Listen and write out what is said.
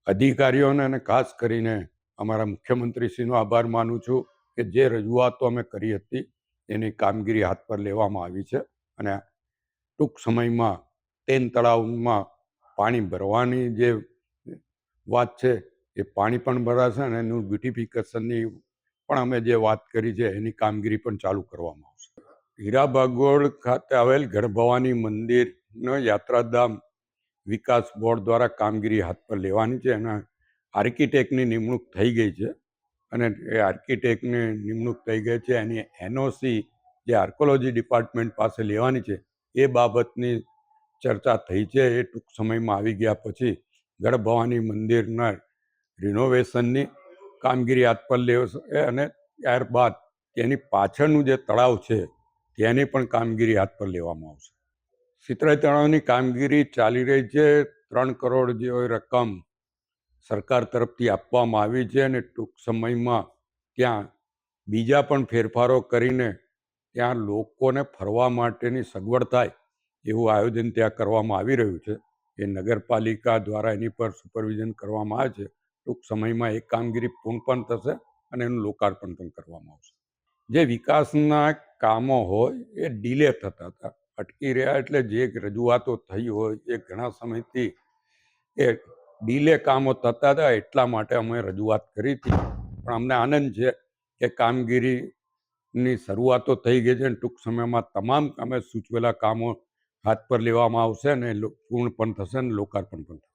અધિકારીઓને અને ખાસ કરીને અમારા મુખ્યમંત્રીશ્રીનો આભાર માનું છું કે જે રજૂઆતો અમે કરી હતી એની કામગીરી હાથ પર લેવામાં આવી છે અને ટૂંક સમયમાં તેન તળાવમાં પાણી ભરવાની જે વાત છે એ પાણી પણ ભરાશે અને એનું બ્યુટિફિકેશનની પણ અમે જે વાત કરી છે એની કામગીરી પણ ચાલુ કરવામાં આવશે. હીરા ભાગોળ ખાતે આવેલ ગણભવાની મંદિરનો યાત્રાધામ વિકાસ બોર્ડ દ્વારા કામગીરી હાથ પર લેવાની છે. એના આર્કિટેક્ટની નિમણૂક થઈ ગઈ છે અને એ આર્કિટેક્ટની નિમણૂક થઈ ગઈ છે. એની એનઓસી જે આર્કોલોજી ડિપાર્ટમેન્ટ પાસે લેવાની છે એ બાબતની ચર્ચા થઈ છે. એ ટૂંક સમયમાં આવી ગયા પછી ગણભવાની મંદિરના રિનોવેશનની કામગીરી હાથ પર લેવશે અને ત્યારબાદ તેની પાછળનું જે તળાવ છે તેની પણ કામગીરી હાથ પર લેવામાં આવશે. સિતરાઈ તળાવની કામગીરી ચાલી રહી છે. 3 કરોડ જેવી રકમ સરકાર તરફથી આપવામાં આવી છે અને ટૂંક સમયમાં ત્યાં બીજા પણ ફેરફારો કરીને ત્યાં લોકોને ફરવા માટેની સગવડ થાય એવું આયોજન ત્યાં કરવામાં આવી રહ્યું છે. એ નગરપાલિકા દ્વારા એની પર સુપરવિઝન કરવામાં આવે છે. ટૂંક સમયમાં એ કામગીરી પૂર્ણ પણ થશે અને એનું લોકાર્પણ પણ કરવામાં આવશે. જે વિકાસના કામો હોય એ ડીલે થતા હતા, અટકી રહ્યા, એટલે જે રજૂઆતો થઈ હોય એ ઘણા સમયથી એ ડીલે કામો થતા હતા, એટલા માટે અમે રજૂઆત કરી હતી. પણ અમને આનંદ છે કે કામગીરીની શરૂઆતો થઈ ગઈ છે અને ટૂંક સમયમાં તમામ અમે સૂચવેલા કામો હાથ પર લેવામાં આવશે અને પૂર્ણ પણ થશે અને લોકાર્પણ પણ થશે.